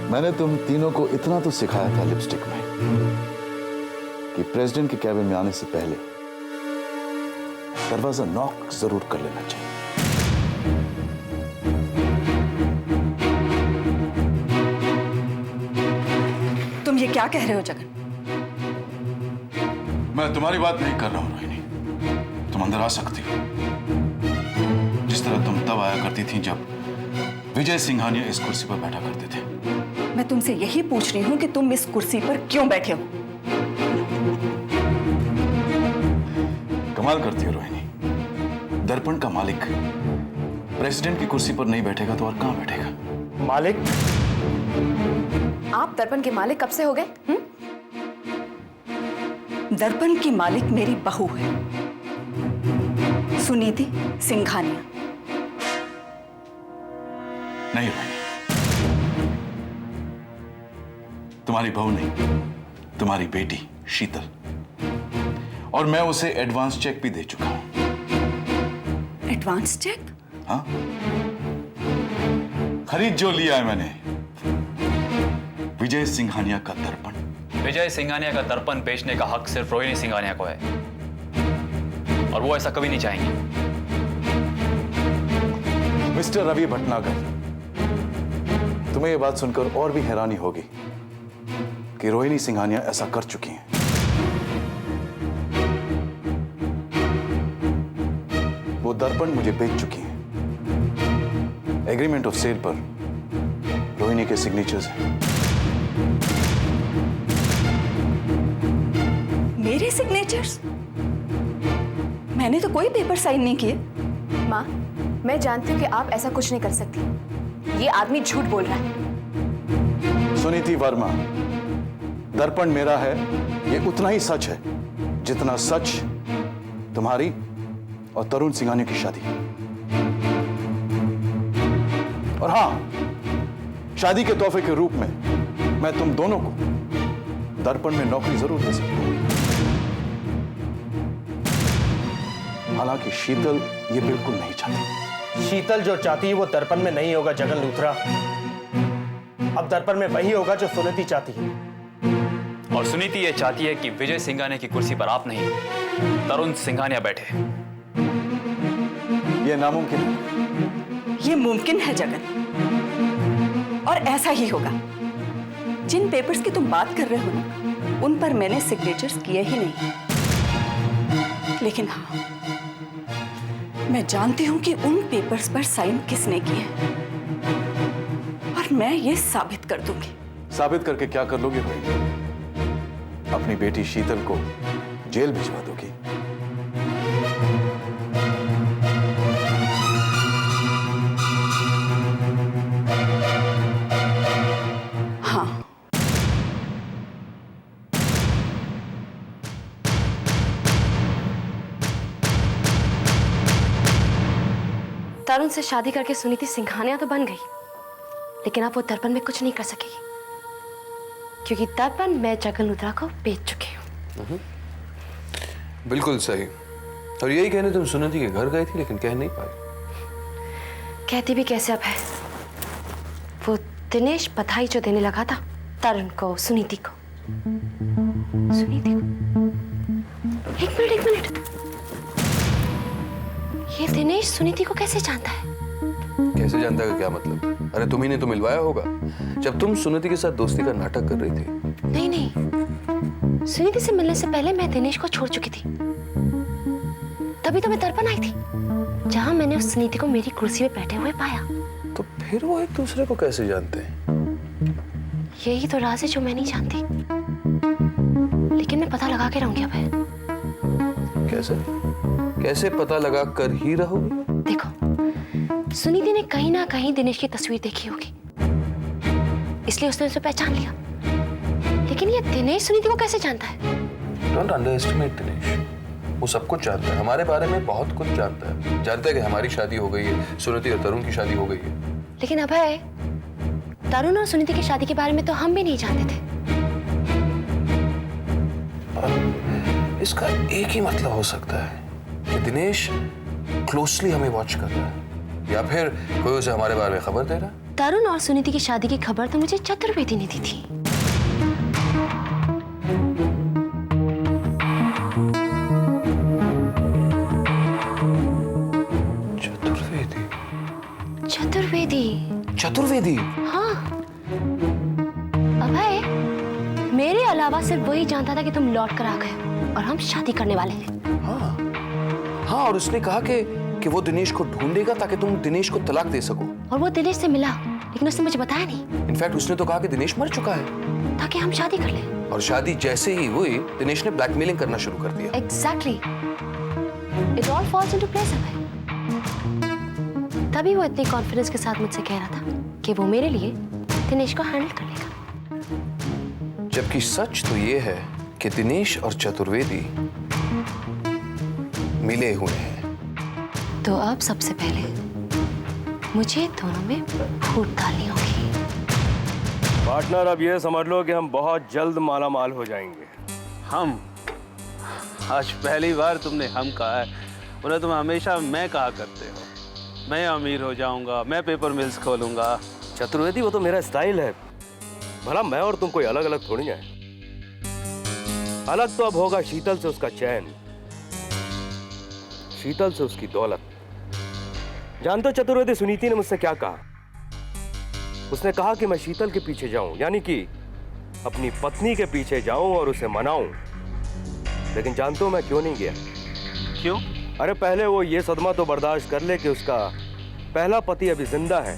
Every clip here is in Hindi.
मैंने तुम तीनों को इतना तो सिखाया था लिपस्टिक में कि प्रेसिडेंट के कैबिन में आने से पहले दरवाजा नॉक जरूर कर लेना चाहिए। तुम ये क्या कह रहे हो जगन? मैं तुम्हारी बात नहीं कर रहा हूं रोहिणी। तुम अंदर आ सकती हो, जिस तरह तुम तब आया करती थी जब विजय सिंघानिया इस कुर्सी पर बैठा करते थे। मैं तुमसे यही पूछ रही हूँ कि तुम इस कुर्सी पर क्यों बैठे हो? कमाल करती हो रोहिणी। दर्पण का मालिक प्रेसिडेंट की कुर्सी पर नहीं बैठेगा तो और कहां बैठेगा? मालिक? आप दर्पण के मालिक कब से हो गए? दर्पण की मालिक मेरी बहू है, सुनीति सिंघानिया। नहीं रोहिणी, तुम्हारी बहू नहीं, तुम्हारी बेटी शीतल। और मैं उसे एडवांस चेक भी दे चुका हूं। Advance cheque? हाँ, खरीद जो लिया है मैंने, विजय सिंघानिया का दर्पण। विजय सिंघानिया का दर्पण बेचने का हक सिर्फ रोहिणी सिंघानिया को है, और वो ऐसा कभी नहीं चाहेंगे। मिस्टर रवि भटनागर, तुम्हें यह बात सुनकर और भी हैरानी होगी कि रोहिणी सिंघानिया ऐसा कर चुकी हैं। वो दर्पण मुझे बेच चुकी हैं। एग्रीमेंट ऑफ सेल पर रोहिणी के सिग्नेचर्स हैं। मेरे सिग्नेचर्स? मैंने तो कोई पेपर साइन नहीं किए। माँ, मैं जानती हूँ कि आप ऐसा कुछ नहीं कर सकती। ये आदमी झूठ बोल रहा है। सुनीति वर्मा, दर्पण मेरा है, ये उतना ही सच है जितना सच तुम्हारी और तरुण सिंघानिया की शादी। और हां, शादी के तोहफे के रूप में मैं तुम दोनों को दर्पण में नौकरी जरूर दे सकता हूं। हालांकि शीतल ये बिल्कुल नहीं चाहती। शीतल जो चाहती है वो दर्पण में नहीं होगा जगन लूथरा। अब दर्पण में वही होगा जो सुनीति चाहती है। और सुनीति ये चाहती है कि विजय सिंघानिया की कुर्सी पर आप नहीं, तरुण सिंघानिया बैठे। ये नामुमकिन है। ये मुमकिन है जगन, और ऐसा ही होगा। जिन पेपर्स की तुम बात कर रहे हो ना, उन पर मैंने सिग्नेचर्स किए ही नहीं। लेकिन हाँ, मैं जानती हूं कि उन पेपर्स पर साइन किसने किए, और मैं ये साबित कर दूंगी। साबित करके क्या कर लोगे भाई? अपनी बेटी शीतल को जेल भिजवा दोगी? हाँ, तरुण से शादी करके सुनीति सिंघानिया तो बन गई, लेकिन अब वो दर्पण में कुछ नहीं कर सकेगी, क्योंकि दर्पण मैं जगन लूथरा को बेच चुकी हूँ। बिल्कुल सही। और यही कहने तुम सुनीति के घर गई थी, लेकिन कह नहीं पाई। कहती भी कैसे अब है। वो दिनेश बधाई जो देने लगा था तरुण को, सुनीति को। सुनीति को? एक मिनट। ये दिनेश सुनीति को कैसे जानता है? कैसे जानता है का क्या मतलब? अरे तुम ही ने तो मिलवाया होगा जब तुम सुनीति के साथ दोस्ती का नाटक कर रही थी। नहीं, सुनीति से मिलने से पहले मैं दिनेश को छोड़ चुकी थी। तभी तो मैं दर्पण आई थी, जहां मैंने उस सुनीति को मेरी कुर्सी में बैठे हुए पाया। तो फिर वो एक दूसरे को कैसे जानते हैं? यही तो राज है जो मैं नहीं जानती, लेकिन मैं पता लगा के रहूंगी अब है। कैसे पता लगा कर ही रहोगे? देखो, सुनीति ने कहीं ना कहीं दिनेश की तस्वीर देखी होगी, इसलिए उसने उसे पहचान लिया। लेकिन ये दिनेश सुनीति को कैसे जानता है? Don't underestimate Dinesh. वो सब कुछ जानता है, हमारे बारे में बहुत कुछ जानता है। जानता है कि हमारी शादी हो गई है, सुनीति और तरुण की शादी हो गई है। लेकिन अभय, तरुण और सुनीति की शादी के बारे में तो हम भी नहीं जानते थे। इसका एक ही मतलब हो सकता है कि दिनेश क्लोजली हमें वॉच कर रहा है, या फिर कोई उसे हमारे बारे में खबर दे रहा है। तरुण और सुनीति की शादी की खबर तो मुझे चतुर्वेदी ने दी थी। चतुर्वेदी? चतुर्वेदी? चतुर्वेदी? हाँ। अभय, मेरे अलावा सिर्फ वही जानता था कि तुम लौट कर आ गए और हम शादी करने वाले हैं। हाँ हाँ, और उसने कहा कि वो दिनेश को ढूंढेगा ताकि तुम दिनेश को तलाक दे सको। और वो दिनेश से मिला, लेकिन उसने मुझे बताया नहीं। इनफैक्ट उसने तो कहा कि दिनेश मर चुका है, ताकि हम शादी कर लें। और शादी जैसे ही हुई दिनेश ने ब्लैकमेलिंग करना शुरू कर दिया। Exactly. It all falls into place, अभय। तभी वो इतने कॉन्फिडेंस के साथ मुझसे कह रहा था कि वो मेरे लिए दिनेश को हैंडल कर लेगा। जबकि सच तो ये है कि दिनेश और चतुर्वेदी मिले हुए हैं। तो अब सबसे पहले मुझे दोनों में फूट डालनी होगी। पार्टनर, अब ये समझ लो कि हम बहुत जल्द माला माल हो जाएंगे। हम? आज पहली बार तुमने हम कहा है, उन्हें तुम हमेशा मैं कहा करते हो। मैं अमीर हो जाऊंगा, मैं पेपर मिल्स खोलूंगा। चतुर्वेदी, वो तो मेरा स्टाइल है। भला मैं और तुम कोई अलग अलग थोड़ी हैं। अलग तो अब होगा शीतल से उसका चैन, शीतल से उसकी दौलत। जानते हो चतुर्वेदी, सुनीति ने मुझसे क्या कहा? उसने कहा कि मैं शीतल के पीछे जाऊं, यानी कि अपनी पत्नी के पीछे जाऊं और उसे मनाऊं। लेकिन जानते हो मैं क्यों नहीं गया? क्यों? अरे पहले वो ये सदमा तो बर्दाश्त कर ले कि उसका पहला पति अभी जिंदा है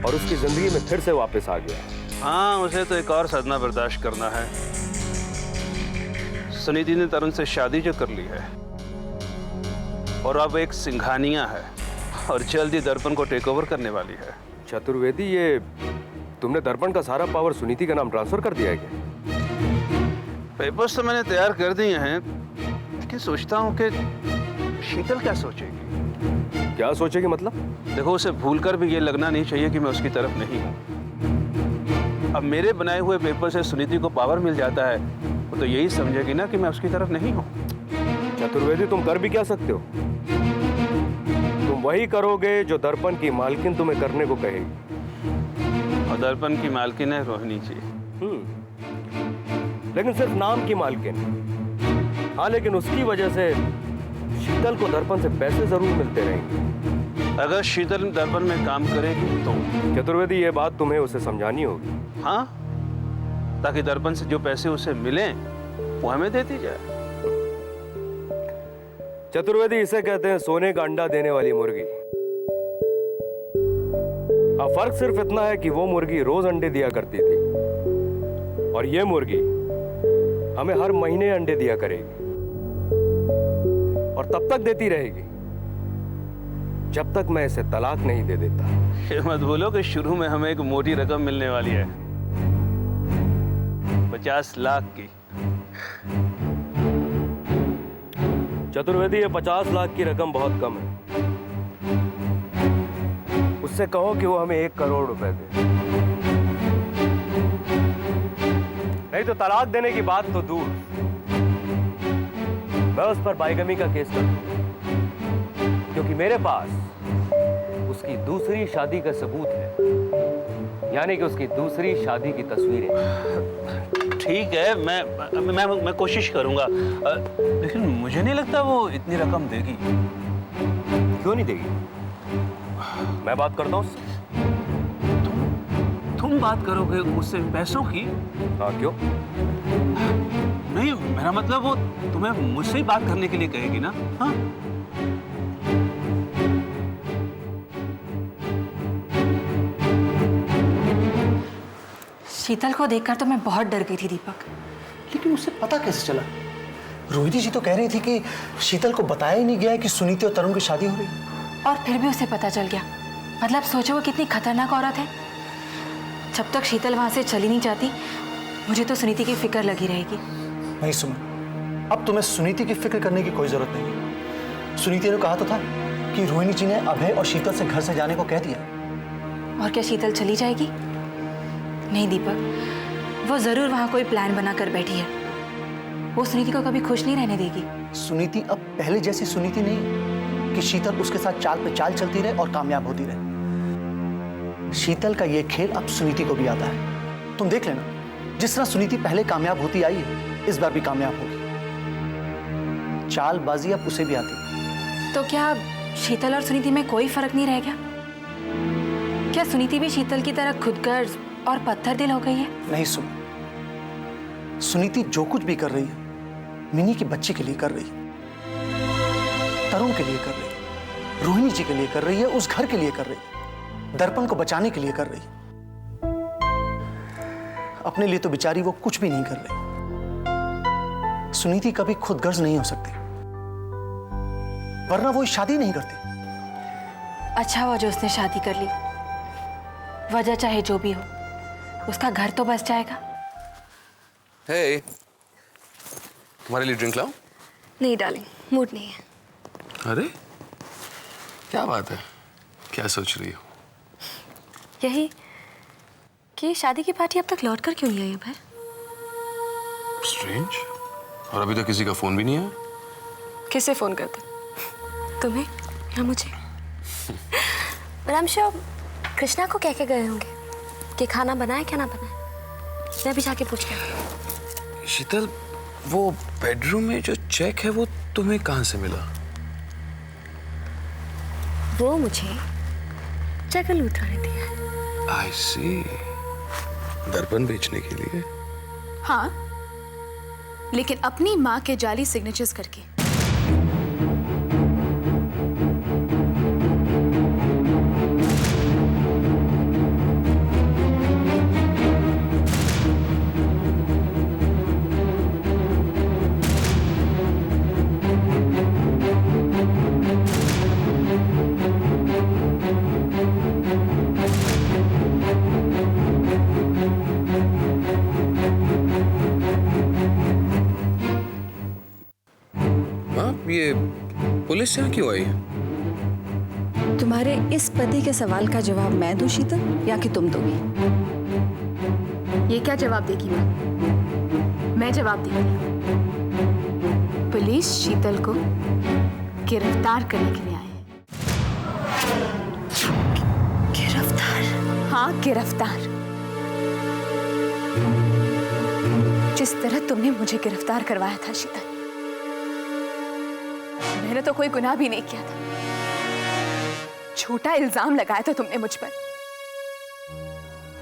और उसकी जिंदगी में फिर से वापस आ गया। हाँ, उसे तो एक और सदमा बर्दाश्त करना है। सुनीति ने तरुण से शादी जो कर ली है और अब एक सिंघानिया है और जल्दी दर्पण को टेक ओवर करने वाली है। चतुर्वेदी, ये तुमने दर्पण का सारा पावर सुनीति का नाम ट्रांसफर कर दिया है क्या? पेपर्स तो मैंने तैयार कर दिए हैं, लेकिन सोचता हूँ कि शीतल क्या सोचेगी। क्या सोचेगी मतलब? देखो, उसे भूलकर भी ये लगना नहीं चाहिए कि मैं उसकी तरफ नहीं हूँ। अब मेरे बनाए हुए पेपर से सुनीति को पावर मिल जाता है, वो तो यही समझेगी ना कि मैं उसकी तरफ नहीं हूँ। चतुर्वेदी, तुम कर भी क्या सकते हो? तुम वही करोगे जो दर्पण की मालकिन तुम्हें करने को कहेगी। और दर्पण की मालकिन है रोहिणी जी। लेकिन सिर्फ नाम की मालकिन। हाँ, लेकिन उसकी वजह से शीतल को दर्पण से पैसे जरूर मिलते रहेंगे। अगर शीतल दर्पण में काम करेगी तो। चतुर्वेदी, ये बात तुम्हें उसे समझानी होगी। हाँ, ताकि दर्पण से जो पैसे उसे मिले वो हमें देती जाए। चतुर्वेदी, इसे कहते हैं सोने का अंडा देने वाली मुर्गी। अब फर्क सिर्फ इतना है कि वो मुर्गी रोज अंडे दिया करती थी और ये मुर्गी हमें हर महीने अंडे दिया करेगी और तब तक देती रहेगी जब तक मैं इसे तलाक नहीं दे देता। ये मत बोलो कि शुरू में हमें एक मोटी रकम मिलने वाली है, 50 लाख की। चतुर्वेदी, ये 50 लाख की रकम बहुत कम है। उससे कहो कि वो हमें 1 करोड़ रुपए दे। नहीं तो तलाक देने की बात तो दूर, मैं उस पर बाइगमी का केस कर दूं, क्योंकि मेरे पास उसकी दूसरी शादी का सबूत है, यानी कि उसकी दूसरी शादी की तस्वीरें। ठीक है, मैं कोशिश करूंगा, लेकिन मुझे नहीं लगता वो इतनी रकम देगी। क्यों नहीं देगी? मैं बात करता हूँ। तुम बात करोगे उससे पैसों की? हाँ, क्यों? नहीं, मेरा मतलब वो तुम्हें मुझसे ही बात करने के लिए कहेगी ना। हाँ, शीतल को देखकर तो मैं बहुत डर गई थी दीपक। लेकिन उसे पता कैसे चला? रोहिणी जी तो कह रही थी कि शीतल को बताया ही नहीं गया कि सुनीति और तरुण की शादी हो रही। और फिर भी उसे पता चल गया। मतलब सोचो वो कितनी खतरनाक औरत है। जब तक शीतल वहां से चली नहीं जाती, मुझे तो सुनीति की फिक्र लगी रहेगी। नहीं सुमन, अब तुम्हें सुनीति की फिक्र करने की कोई जरूरत नहीं। सुनीति ने कहा तो था कि रोहिणी जी ने अभय और शीतल से घर से जाने को कह दिया। और क्या शीतल चली जाएगी? नहीं दीपक, वो जरूर वहां कोई प्लान बनाकर बैठी है। वो सुनीति को कभी खुश नहीं रहने देगी। सुनीति अब पहले जैसी सुनीति नहीं कि शीतल उसके साथ चाल पे चाल चलती रहे और कामयाब होती रहे। शीतल का ये खेल अब सुनीति को भी आता है। तुम देख लेना, जिस तरह सुनीति पहले कामयाब होती आई है, इस बार भी कामयाब होगी। चालबाजी अब उसे भी आती है। तो क्या शीतल और सुनीति में कोई फर्क नहीं रह गया? क्या सुनीति भी शीतल की तरह खुदगर्ज और पत्थर दिल हो गई है? नहीं सुन, सुनीति जो कुछ भी कर रही है मिनी की बच्ची के लिए कर रही है, तरुण के लिए कर रही है, रोहिणी जी के लिए कर रही है, उस घर के लिए कर रही है, दर्पण को बचाने के लिए कर रही है। अपने लिए तो बेचारी वो कुछ भी नहीं कर रही। सुनीति कभी खुदगर्ज नहीं हो सकती, वरना वो शादी नहीं करती। अच्छा हुआ जो उसने शादी कर ली। वजह चाहे जो भी हो, उसका घर तो बस जाएगा। हे, तुम्हारे लिए ड्रिंक लाऊं? नहीं डार्लिंग, मूड नहीं है। अरे क्या बात है, क्या सोच रही हो? यही कि शादी की पार्टी अब तक लौट कर क्यों नहीं आई है? स्ट्रेंज, और अभी तक किसी का फोन भी नहीं आया। किसे फोन करते? तुम्हें या मुझे? पर I'm sure कृष्णा को कह के गए होंगे कि खाना बनाए क्या ना बनाए। मैं भी जाके पूछ के। शीतल, वो बेडरूम में जो चेक है वो तुम्हें कहाँ से मिला? वो मुझे जगह लूटाने दिया है। I see, दर्पण बेचने के लिए। हाँ, लेकिन अपनी माँ के जाली सिग्नेचर्स करके। ये पुलिस यहाँ क्यों आई है? तुम्हारे इस पति के सवाल का जवाब मैं दूं शीतल, या कि तुम दोगी? ये क्या जवाब देगी माँ? मैं जवाब देगी। पुलिस शीतल को गिरफ्तार करने के लिए आए हैं। गिरफ्तार? हाँ, गिरफ्तार। जिस तरह तुमने मुझे गिरफ्तार करवाया था शीतल, मैंने तो कोई गुनाह भी नहीं किया था। झूठा इल्जाम लगाया था तुमने मुझ पर।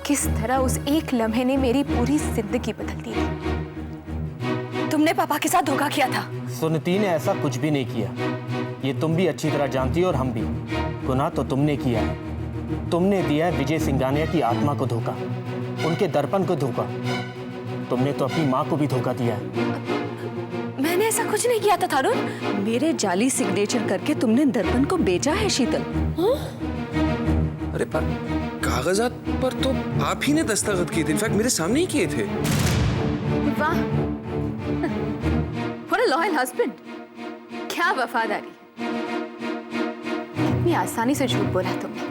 किस तरह उस एक लम्हे ने मेरी पूरी जिंदगी बदल दी थी। तुमने पापा के साथ धोखा किया था। सुनीति ने ऐसा कुछ भी नहीं किया, ये तुम भी अच्छी तरह जानती हो और हम भी। गुनाह तो तुमने किया है। तुमने दिया है विजय सिंघानिया की आत्मा को धोखा, उनके दर्पण को धोखा। तुमने तो अपनी माँ को भी धोखा दिया है। मैंने ऐसा कुछ नहीं किया था तरुण। मेरे जाली सिग्नेचर करके तुमने दर्पण को बेचा है शीतल। अरे पर कागजात पर तो आप ही ने दस्तखत किए थे, इनफैक्ट मेरे सामने ही किए थे। वाह, what a loyal husband। क्या वफादारी। इतनी आसानी से झूठ बोला तुमने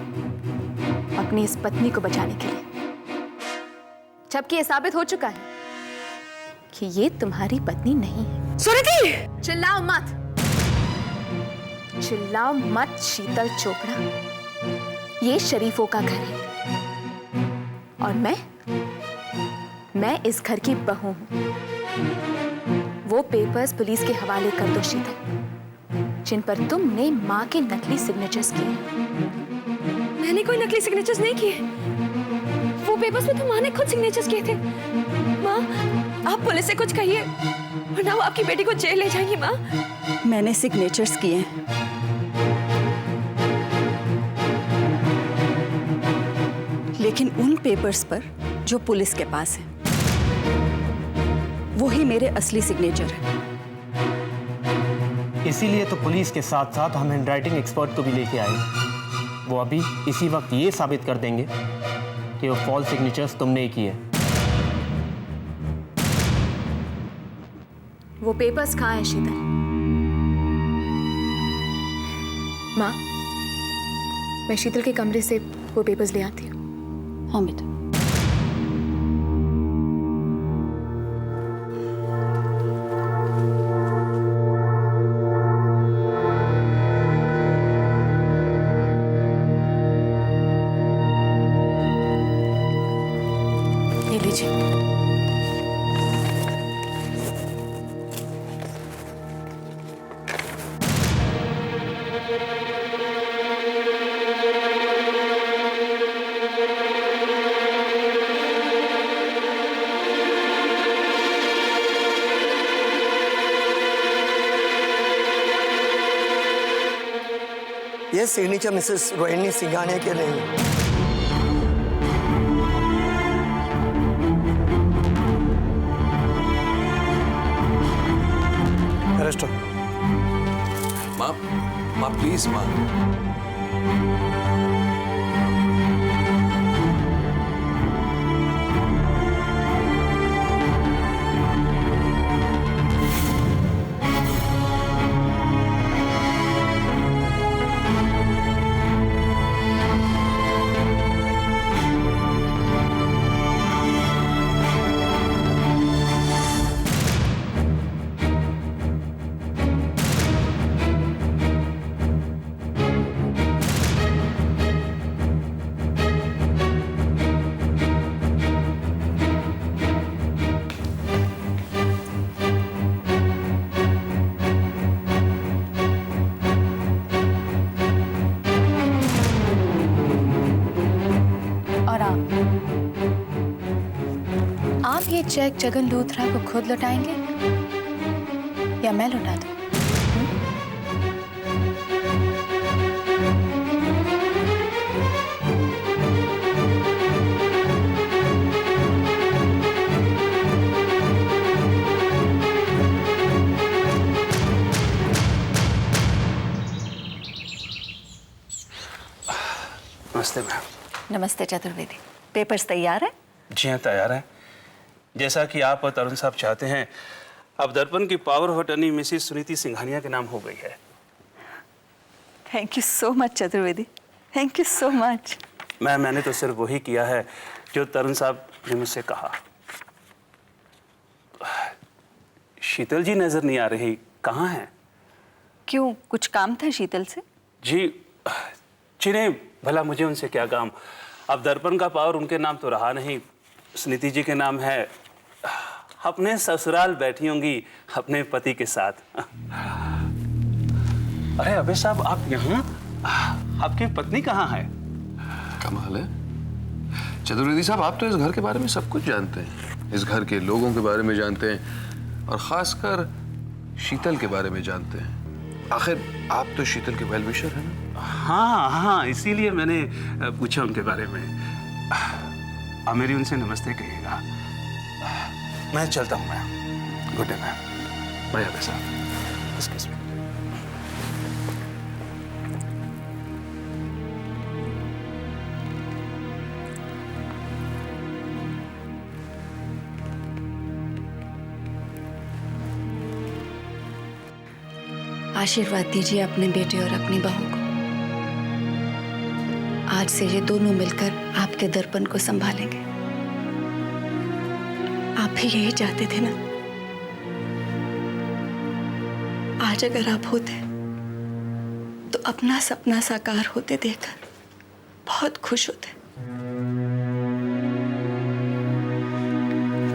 अपनी इस पत्नी को बचाने के लिए, जबकि ये साबित हो चुका है कि ये तुम्हारी पत्नी नहीं है। सुनीति! चिल्लाओ मत, चिल्लाओ मत शीतल चोपड़ा। ये शरीफों का घर है और मैं इस घर की बहू हूं। वो पेपर्स पुलिस के हवाले कर दो शीतल, जिन पर तुमने माँ के नकली सिग्नेचर्स किए। मैंने कोई नकली सिग्नेचर्स नहीं किए। वो पेपर्स में तो माँ ने खुद सिग्नेचर्स किए थे। माँ, आप पुलिस से कुछ कहिए, वरना वो आपकी बेटी को जेल ले जाएंगी। माँ, मैंने सिग्नेचर्स किए हैं, लेकिन उन पेपर्स पर जो पुलिस के पास है, वो ही मेरे असली सिग्नेचर है। इसीलिए तो पुलिस के साथ साथ हम हैंडराइटिंग एक्सपर्ट को भी लेके आए। वो अभी इसी वक्त ये साबित कर देंगे कि वो फॉल्स सिग्नेचर्स तुमने ही किए। वो पेपर्स कहाँ हैं शीतल? माँ, मैं शीतल के कमरे से वो पेपर्स ले आती हूँ। हाँ बेटा। लीजिए। ये सिग्नेचर मिसेस रोहिणी सिंघानिया के नहीं। अरेस्ट। माँ, माँ प्लीज माँ। आप ये चेक जगन लूथरा को खुद लौटाएंगे या मैं लौटा दूं? नमस्ते मैम। नमस्ते चतुर्वेदी। पेपर्स तैयार है? जी हाँ, तैयार है। जैसा कि आप और तरुण साहब चाहते हैं, अब दर्पण की power of attorney Mrs Suniti Singhania के नाम हो गई है। Thank you so much Chaturvedi, thank you so much. Ma'am, मैंने तो सिर्फ वही किया है जो तरुण साहब ने मुझसे कहा। शीतल जी नजर नहीं आ रही, कहाँ हैं? क्यों, कुछ काम था शीतल से? जी नहीं, भला मुझे उनसे क्या काम। अब दर्पण का पावर उनके नाम तो रहा नहीं, सुनीति जी के नाम है। अपने ससुराल बैठी होंगी अपने पति के साथ। अरे अबे साहब, आप यहाँ? आपकी पत्नी कहाँ है? कमाल है चतुर्वेदी साहब, आप तो इस घर के बारे में सब कुछ जानते हैं, इस घर के लोगों के बारे में जानते हैं और खासकर शीतल के बारे में जानते हैं। आखिर आप तो शीतल के वेल विशर हैं ना? हाँ हाँ, इसीलिए मैंने पूछा उनके बारे में। आप मेरी उनसे नमस्ते कहिएगा। मैं चलता हूँ ma'am. Good day ma'am. Bye अबे साहब। Excuse me. आशीर्वाद दीजिए अपने बेटे और अपनी बहू को। आज से ये दोनों मिलकर आपके दर्पण को संभालेंगे। आप भी यही चाहते थे ना? आज अगर आप होते तो अपना सपना साकार होते देखकर बहुत खुश होते।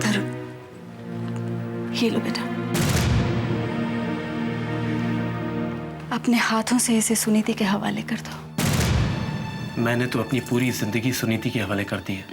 तरुण, ये लो बेटा, अपने हाथों से इसे सुनीति के हवाले कर दो। मैंने तो अपनी पूरी जिंदगी सुनीति के हवाले कर दी है।